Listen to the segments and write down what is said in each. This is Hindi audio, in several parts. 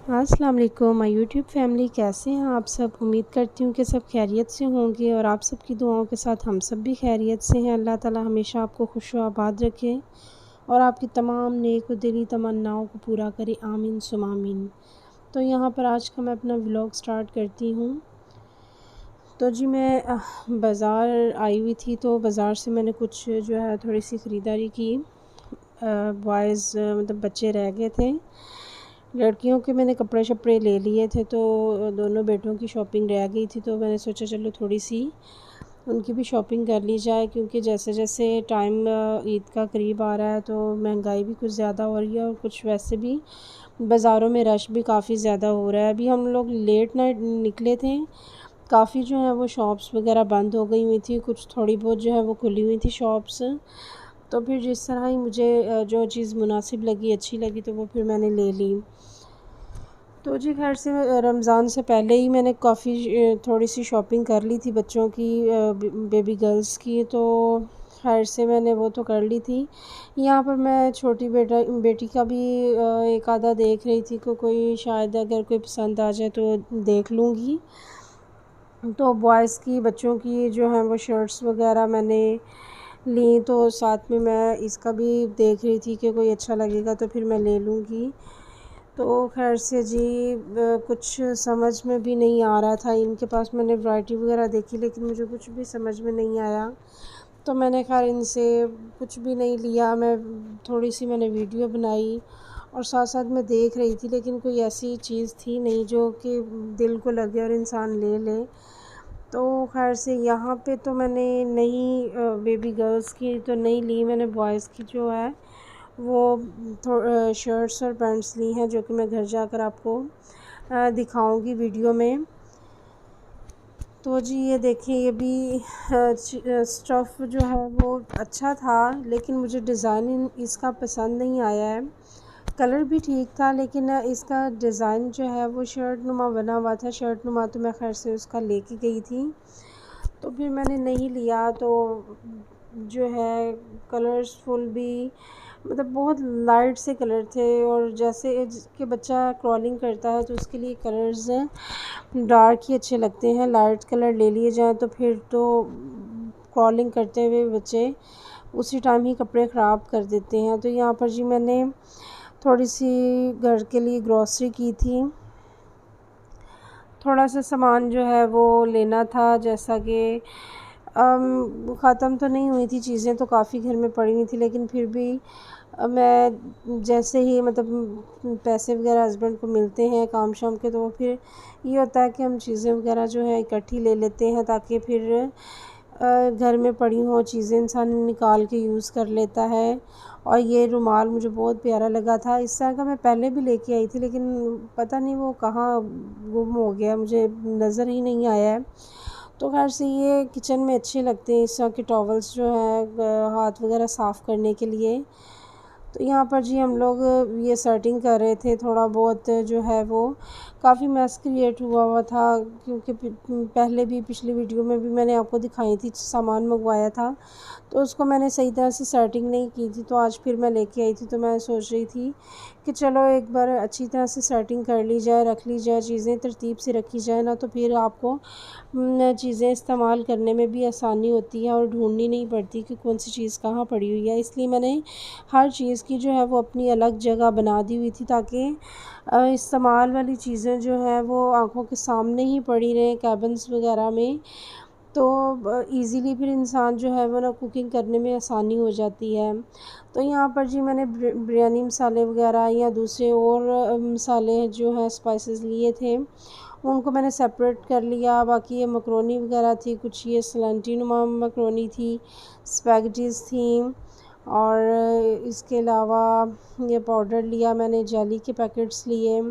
अस्सलाम वालेकुम माय यूट्यूब फैमिली, कैसे हैं आप सब। उम्मीद करती हूँ कि सब खैरियत से होंगे और आप सब की दुआओं के साथ हम सब भी खैरियत से हैं। अल्लाह ताला हमेशा आपको खुश व आबाद रखे और आपकी तमाम नेक व दिली तमन्नाओं को पूरा करे, आमीन सुम आमीन। तो यहाँ पर आज का मैं अपना व्लॉग स्टार्ट करती हूँ। तो जी मैं बाज़ार आई हुई थी, तो बाज़ार से मैंने कुछ जो है थोड़ी सी ख़रीदारी की। बॉयज़ मतलब बच्चे रह गए थे, लड़कियों के मैंने कपड़े शपड़े ले लिए थे, तो दोनों बेटों की शॉपिंग रह गई थी। तो मैंने सोचा चलो थोड़ी सी उनकी भी शॉपिंग कर ली जाए, क्योंकि जैसे जैसे टाइम ईद का करीब आ रहा है तो महंगाई भी कुछ ज़्यादा हो रही है और कुछ वैसे भी बाज़ारों में रश भी काफ़ी ज़्यादा हो रहा है। अभी हम लोग लेट नाइट निकले थे, काफ़ी जो है वो शॉप्स वगैरह बंद हो गई हुई थी, कुछ थोड़ी बहुत जो है वो खुली हुई थी शॉप्स। तो फिर जिस तरह ही मुझे जो चीज़ मुनासिब लगी, अच्छी लगी, तो वो फिर मैंने ले ली। तो जी खैर से रमज़ान से पहले ही मैंने काफ़ी थोड़ी सी शॉपिंग कर ली थी बच्चों की, बेबी गर्ल्स की। तो खैर से मैंने वो तो कर ली थी। यहाँ पर मैं छोटी बेटी का भी एक आधा देख रही थी, कोई शायद अगर कोई पसंद आ जाए तो देख लूँगी। तो बॉयज़ की बच्चों की जो है वो शर्ट्स वगैरह मैंने ली, तो साथ में मैं इसका भी देख रही थी कि कोई अच्छा लगेगा तो फिर मैं ले लूँगी। तो खैर से जी कुछ समझ में भी नहीं आ रहा था, इनके पास मैंने वैरायटी वगैरह देखी लेकिन मुझे कुछ भी समझ में नहीं आया। तो मैंने खैर इनसे कुछ भी नहीं लिया। मैं थोड़ी सी मैंने वीडियो बनाई और साथ साथ मैं देख रही थी, लेकिन कोई ऐसी चीज़ थी नहीं जो कि दिल को लगे और इंसान ले ले। तो खैर से यहाँ पे तो मैंने नई बेबी गर्ल्स की तो नहीं ली, मैंने बॉयज़ की जो है वो शर्ट्स और पैंट्स ली हैं, जो कि मैं घर जाकर आपको दिखाऊंगी वीडियो में। तो जी ये देखिए, ये भी स्टफ़ जो है वो अच्छा था, लेकिन मुझे डिज़ाइन इसका पसंद नहीं आया है। कलर भी ठीक था, लेकिन इसका डिज़ाइन जो है वो शर्ट नुमा बना हुआ था। शर्ट नुमा तो मैं खैर से उसका लेके गई थी, तो फिर मैंने नहीं लिया। तो जो है कलर्सफुल भी, मतलब बहुत लाइट से कलर थे, और जैसे कि बच्चा क्रॉलिंग करता है तो उसके लिए कलर्स डार्क ही अच्छे लगते हैं। लाइट कलर ले लिए जाएँ तो फिर तो क्रॉलिंग करते हुए बच्चे उसी टाइम ही कपड़े ख़राब कर देते हैं। तो यहाँ पर जी मैंने थोड़ी सी घर के लिए ग्रॉसरी की थी, थोड़ा सा सामान जो है वो लेना था, जैसा कि ख़त्म तो नहीं हुई थी चीज़ें, तो काफ़ी घर में पड़ी हुई थी, लेकिन फिर भी मैं जैसे ही मतलब पैसे वगैरह हस्बैंड को मिलते हैं काम शाम के, तो फिर ये होता है कि हम चीज़ें वगैरह जो है इकट्ठी ले लेते हैं, ताकि फिर घर में पड़ी हुई चीज़ें इंसान निकाल के यूज़ कर लेता है। और ये रुमाल मुझे बहुत प्यारा लगा था, इस तरह का मैं पहले भी लेके आई थी, लेकिन पता नहीं वो कहाँ गुम हो गया, मुझे नज़र ही नहीं आया है। तो खैर से ये किचन में अच्छे लगते हैं इस तरह के टॉवल्स जो हैं हाथ वगैरह साफ़ करने के लिए। तो यहाँ पर जी हम लोग ये सेटिंग कर रहे थे, थोड़ा बहुत जो है वो काफ़ी मैस क्रिएट हुआ था, क्योंकि पहले भी पिछली वीडियो में भी मैंने आपको दिखाई थी सामान मंगवाया था, तो उसको मैंने सही तरह से सेटिंग नहीं की थी। तो आज फिर मैं लेके आई थी, तो मैं सोच रही थी कि चलो एक बार अच्छी तरह से सेटिंग कर ली जाए, रख ली जाए, चीज़ें तरतीब से रखी जाए ना, तो फिर आपको चीज़ें इस्तेमाल करने में भी आसानी होती है और ढूंढनी नहीं पड़ती कि कौन सी चीज़ कहाँ पड़ी हुई है। इसलिए मैंने हर चीज़ की जो है वो अपनी अलग जगह बना दी हुई थी, ताकि इस्तेमाल वाली चीज़ें जो हैं वो आँखों के सामने ही पड़ी रहें कैबिन्स वगैरह में। तो इजीली फिर इंसान जो है वो ना कुकिंग करने में आसानी हो जाती है। तो यहाँ पर जी मैंने बिरयानी मसाले वगैरह या दूसरे और मसाले जो हैं स्पाइसेस लिए थे, उनको मैंने सेपरेट कर लिया। बाकी ये मकरोनी वगैरह थी, कुछ ये सलांटी नुमा मकरोनी थी, स्पैगेटीज़ थी, और इसके अलावा ये पाउडर लिया मैंने, जेली के पैकेट्स लिए।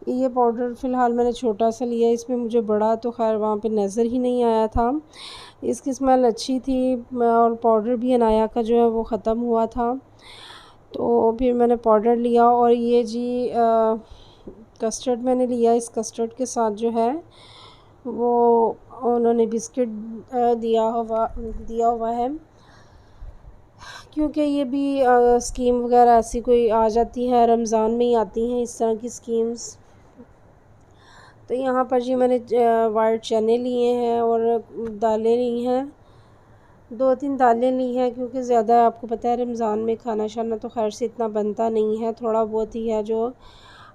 ये पाउडर फ़िलहाल मैंने छोटा सा लिया, इसमें मुझे बड़ा तो खैर वहाँ पे नज़र ही नहीं आया था। इसकी स्मेल अच्छी थी और पाउडर भी अनाया का जो है वो ख़त्म हुआ था, तो फिर मैंने पाउडर लिया। और ये जी कस्टर्ड मैंने लिया, इस कस्टर्ड के साथ जो है वो उन्होंने बिस्किट दिया हुआ है, क्योंकि ये भी स्कीम वगैरह ऐसी कोई आ जाती है, रमज़ान में ही आती हैं इस तरह की स्कीम्स। तो यहाँ पर जी मैंने वाइट चने लिए हैं और दालें ली हैं, 2-3 दालें ली हैं, क्योंकि ज़्यादा आपको पता है रमज़ान में खाना शाना तो खैर से इतना बनता नहीं है, थोड़ा बहुत ही है जो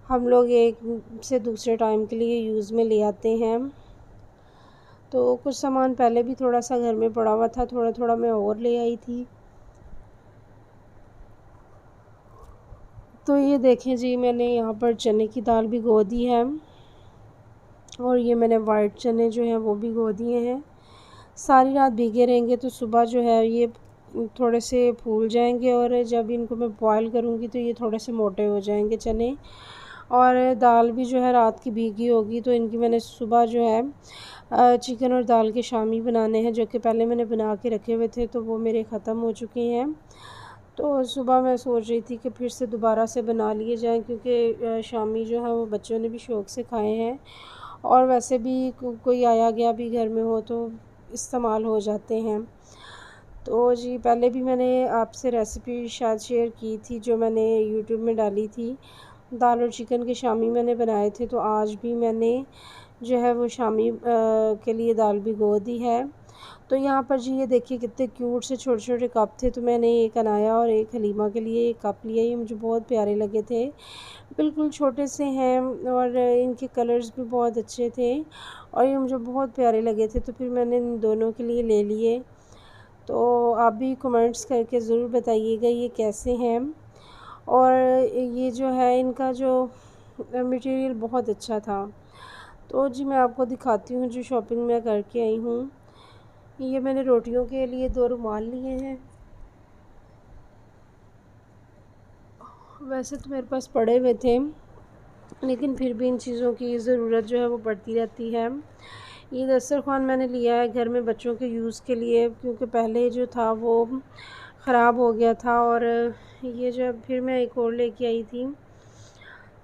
हम लोग एक से दूसरे टाइम के लिए यूज़ में ले आते हैं। तो कुछ सामान पहले भी थोड़ा सा घर में पड़ा हुआ था, थोड़ा थोड़ा मैं और ले आई थी। तो ये देखें जी, मैंने यहाँ पर चने की दाल भिगो दी है और ये मैंने वाइट चने जो हैं वो भिगो दिए हैं। सारी रात भीगे रहेंगे तो सुबह जो है ये थोड़े से फूल जाएंगे और जब इनको मैं बॉयल करूँगी तो ये थोड़े से मोटे हो जाएंगे चने। और दाल भी जो है रात की भीगी होगी, तो इनकी मैंने सुबह जो है चिकन और दाल के शामी बनाने हैं, जो कि पहले मैंने बना के रखे हुए थे तो वो मेरे ख़त्म हो चुके हैं। तो सुबह मैं सोच रही थी कि फिर से दोबारा से बना लिए जाएं, क्योंकि शामी जो है वो बच्चों ने भी शौक़ से खाए हैं और वैसे भी कोई आया गया भी घर में हो तो इस्तेमाल हो जाते हैं। तो जी पहले भी मैंने आपसे रेसिपी शायद शेयर की थी जो मैंने यूट्यूब में डाली थी, दाल और चिकन के शामी मैंने बनाए थे। तो आज भी मैंने जो है वो शामी के लिए दाल भिगो दी है। तो यहाँ पर जी ये देखिए कितने क्यूट से छोटे छोटे कप थे, तो मैंने एक अनाया और एक हलीमा के लिए एक कप लिया। ये मुझे बहुत प्यारे लगे थे, बिल्कुल छोटे से हैं और इनके कलर्स भी बहुत अच्छे थे और ये मुझे बहुत प्यारे लगे थे, तो फिर मैंने इन दोनों के लिए ले लिए। तो आप भी कमेंट्स करके ज़रूर बताइएगा ये कैसे हैं। और ये जो है इनका जो मटेरियल बहुत अच्छा था। तो जी मैं आपको दिखाती हूँ जो शॉपिंग मैं करके आई हूँ। ये मैंने रोटियों के लिए 2 रुमाल लिए हैं। वैसे तो मेरे पास पड़े हुए थे, लेकिन फिर भी इन चीज़ों की ज़रूरत जो है वो पड़ती रहती है। ये दस्तरख़्वान मैंने लिया है घर में बच्चों के यूज़ के लिए, क्योंकि पहले जो था वो ख़राब हो गया था और ये जब फिर मैं एक और लेके आई थी।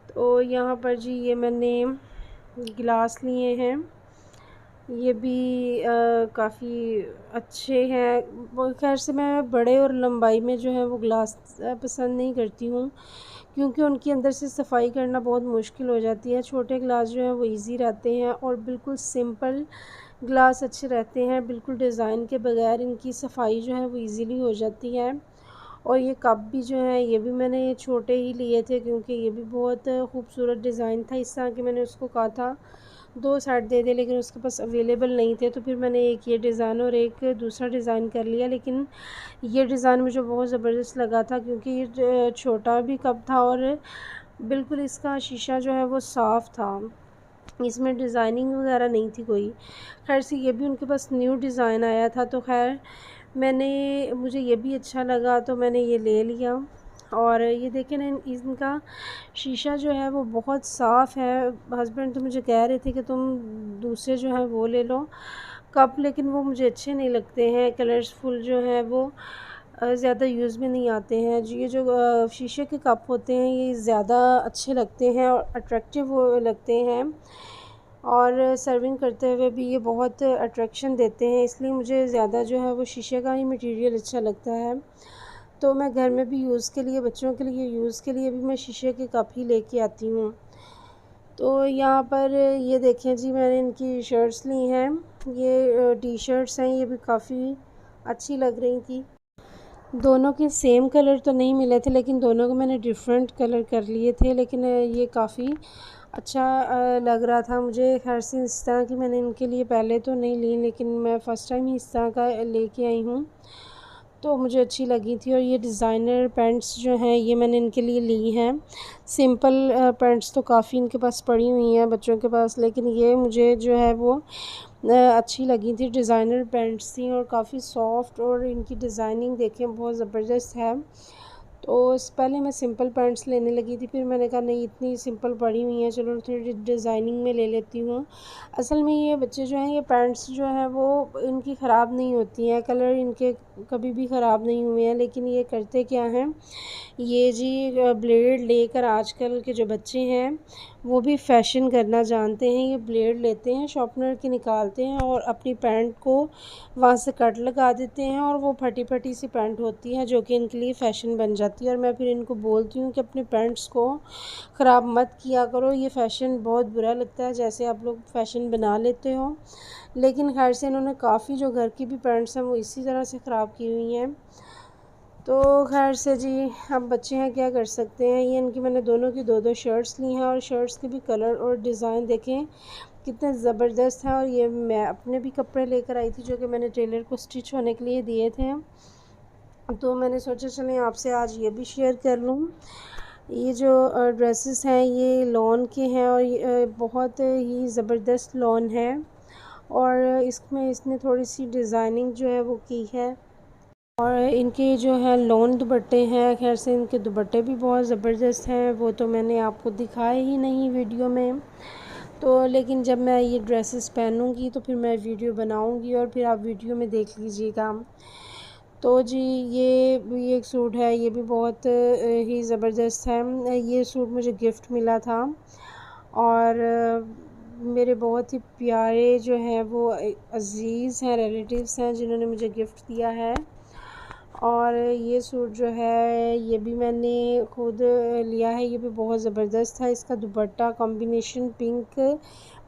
तो यहाँ पर जी ये मैंने गिलास लिए हैं, ये भी काफ़ी अच्छे हैं। वो खैर से मैं बड़े और लंबाई में जो है वो ग्लास पसंद नहीं करती हूँ, क्योंकि उनके अंदर से सफाई करना बहुत मुश्किल हो जाती है। छोटे ग्लास जो हैं वो इजी रहते हैं और बिल्कुल सिंपल ग्लास अच्छे रहते हैं, बिल्कुल डिज़ाइन के बगैर इनकी सफाई जो है वो इजीली हो जाती है। और ये कप भी जो है ये भी मैंने छोटे ही लिए थे, क्योंकि ये भी बहुत खूबसूरत डिज़ाइन था। इस तरह के मैंने उसको कहा था 2 सेट दे दे, लेकिन उसके पास अवेलेबल नहीं थे, तो फिर मैंने एक ये डिज़ाइन और एक दूसरा डिज़ाइन कर लिया। लेकिन ये डिज़ाइन मुझे बहुत ज़बरदस्त लगा था, क्योंकि ये छोटा भी कप था और बिल्कुल इसका शीशा जो है वो साफ़ था, इसमें डिज़ाइनिंग वगैरह नहीं थी कोई। खैर से ये भी उनके पास न्यू डिज़ाइन आया था, तो खैर मुझे ये भी अच्छा लगा तो मैंने ये ले लिया। और ये देखें ना इनका शीशा जो है वो बहुत साफ़ है। हस्बैंड तो मुझे कह रहे थे कि तुम दूसरे जो है वो ले लो कप, लेकिन वो मुझे अच्छे नहीं लगते हैं, कलरफुल जो है वो ज़्यादा यूज़ में नहीं आते हैं। जो ये जो शीशे के कप होते हैं ये ज़्यादा अच्छे लगते हैं और अट्रैक्टिव लगते हैं और सर्विंग करते हुए भी ये बहुत अट्रैक्शन देते हैं, इसलिए मुझे ज़्यादा जो है वो शीशे का ही मटेरियल अच्छा लगता है। तो मैं घर में भी यूज़ के लिए, बच्चों के लिए यूज़ के लिए भी मैं शीशे के कप ही लेके आती हूँ। तो यहाँ पर ये देखें जी मैंने इनकी शर्ट्स ली हैं, ये टी शर्ट्स हैं, ये भी काफ़ी अच्छी लग रही थी। दोनों के सेम कलर तो नहीं मिले थे, लेकिन दोनों को मैंने डिफरेंट कलर कर लिए थे, लेकिन ये काफ़ी अच्छा लग रहा था मुझे। खैर से इस तरह की मैंने इनके लिए पहले तो नहीं ली, लेकिन मैं फ़र्स्ट टाइम ही इस तरह का लेके आई हूँ, तो मुझे अच्छी लगी थी। और ये डिज़ाइनर पैंट्स जो हैं ये मैंने इनके लिए ली हैं। सिंपल पैंट्स तो काफ़ी इनके पास पड़ी हुई हैं बच्चों के पास, लेकिन ये मुझे जो है वो अच्छी लगी थी। डिज़ाइनर पैंट्स थी और काफ़ी सॉफ्ट, और इनकी डिज़ाइनिंग देखें बहुत ज़बरदस्त है। तो पहले मैं सिंपल पैंट्स लेने लगी थी, फिर मैंने कहा नहीं इतनी सिंपल पड़ी हुई हैं, चलो थोड़ी डिज़ाइनिंग में ले लेती हूँ। असल में ये बच्चे जो हैं ये पैंट्स जो हैं वो इनकी ख़राब नहीं होती हैं, कलर इनके कभी भी ख़राब नहीं हुए हैं, लेकिन ये करते क्या हैं, ये जी ब्लेड लेकर आजकल के जो बच्चे हैं वो भी फ़ैशन करना जानते हैं। ये ब्लेड लेते हैं, शॉर्पनर के निकालते हैं और अपनी पैंट को वहाँ से कट लगा देते हैं और वो फटी फटी सी पैंट होती है जो कि इनके लिए फ़ैशन बन जाती है। जाती है और मैं फिर इनको बोलती हूँ कि अपने पैंट्स को ख़राब मत किया करो, ये फ़ैशन बहुत बुरा लगता है जैसे आप लोग फ़ैशन बना लेते हो। लेकिन खैर से इन्होंने काफ़ी जो घर की भी पैंट्स हैं वो इसी तरह से ख़राब की हुई हैं। तो खैर से जी, अब बच्चे हैं क्या कर सकते हैं। ये इनकी मैंने दोनों की दो दो शर्ट्स ली हैं और शर्ट्स के भी कलर और डिज़ाइन देखें कितने ज़बरदस्त हैं। और ये मैं अपने भी कपड़े लेकर आई थी जो कि मैंने टेलर को स्टिच होने के लिए दिए थे, तो मैंने सोचा चलें आपसे आज ये भी शेयर कर लूँ। ये जो ड्रेसेस हैं ये लॉन के हैं और ये बहुत ही ज़बरदस्त लॉन है और इसमें इसने थोड़ी सी डिज़ाइनिंग जो है वो की है। और इनके जो है लॉन दुपट्टे हैं, खैर से इनके दुपट्टे भी बहुत ज़बरदस्त हैं, वो तो मैंने आपको दिखाए ही नहीं वीडियो में। तो लेकिन जब मैं ये ड्रेसेस पहनूंगी तो फिर मैं वीडियो बनाऊंगी और फिर आप वीडियो में देख लीजिएगा। तो जी ये भी एक सूट है, ये भी बहुत ही ज़बरदस्त है। ये सूट मुझे गिफ्ट मिला था और मेरे बहुत ही प्यारे जो हैं वो अज़ीज़ हैं, रिलेटिव्स हैं जिन्होंने मुझे गिफ्ट दिया है। और ये सूट जो है ये भी मैंने खुद लिया है, ये भी बहुत ज़बरदस्त है। इसका दुपट्टा कॉम्बिनेशन पिंक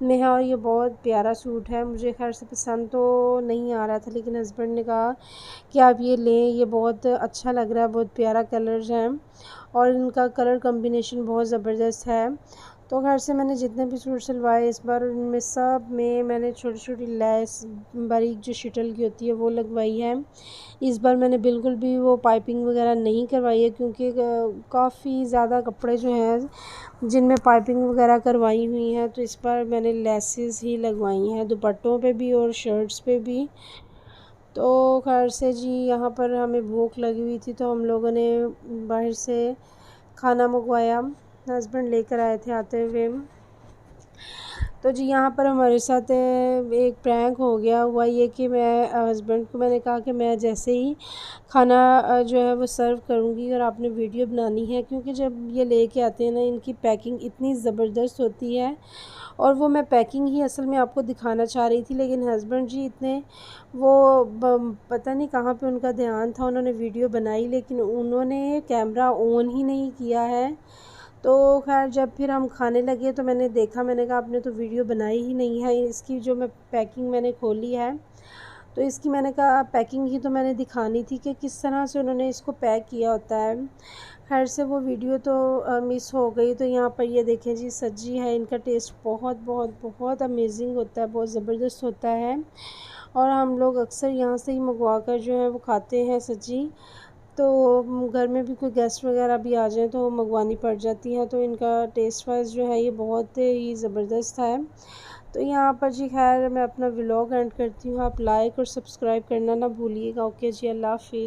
में है और ये बहुत प्यारा सूट है। मुझे खैर से पसंद तो नहीं आ रहा था लेकिन हस्बैंड ने कहा कि आप ये लें, ये बहुत अच्छा लग रहा है, बहुत प्यारा कलर्स हैं और इनका कलर कॉम्बिनेशन बहुत ज़बरदस्त है। तो घर से मैंने जितने भी सूट सिलवाए इस बार उनमें सब में मैंने छोटी छोटी लेस बारीक जो शटल की होती है वो लगवाई है। इस बार मैंने बिल्कुल भी वो पाइपिंग वगैरह नहीं करवाई है क्योंकि काफ़ी ज़्यादा कपड़े जो हैं जिनमें पाइपिंग वगैरह करवाई हुई हैं, तो इस बार मैंने लेसेस ही लगवाई हैं दुपट्टों पे भी और शर्ट्स पे भी। तो खैर से जी यहाँ पर हमें भूख लगी हुई थी तो हम लोगों ने बाहर से खाना मंगवाया, हस्बैंड लेकर आए थे आते हुए। तो जी यहाँ पर हमारे साथ एक प्रैंक हो गया। हुआ ये कि मैं हस्बैंड को मैंने कहा कि मैं जैसे ही खाना जो है वो सर्व करूँगी और आपने वीडियो बनानी है, क्योंकि जब ये लेके आते हैं ना इनकी पैकिंग इतनी ज़बरदस्त होती है और वो मैं पैकिंग ही असल में आपको दिखाना चाह रही थी लेकिन हस्बैंड जी इतने वो पता नहीं कहाँ पे उनका ध्यान था, उन्होंने वीडियो बनाई लेकिन उन्होंने कैमरा ऑन ही नहीं किया है। तो खैर जब फिर हम खाने लगे तो मैंने देखा, मैंने कहा आपने तो वीडियो बनाई ही नहीं है। इसकी जो मैं पैकिंग मैंने खोली है तो इसकी मैंने कहा पैकिंग ही तो मैंने दिखानी थी कि किस तरह से उन्होंने इसको पैक किया होता है। खैर से वो वीडियो तो मिस हो गई। तो यहाँ पर ये देखें जी सब्जी है, इनका टेस्ट बहुत बहुत बहुत अमेजिंग होता है, बहुत ज़बरदस्त होता है और हम लोग अक्सर यहाँ से ही मंगवा कर जो है वो खाते हैं सब्जी। तो घर में भी कोई गेस्ट वगैरह भी आ जाएँ तो मंगवानी पड़ जाती हैं, तो इनका टेस्ट वाइज़ जो है ये बहुत ही ज़बरदस्त है। तो यहाँ पर जी खैर मैं अपना व्लॉग एंड करती हूँ, आप लाइक और सब्सक्राइब करना ना भूलिएगा। ओके जी, अल्लाह हाफ़िज़।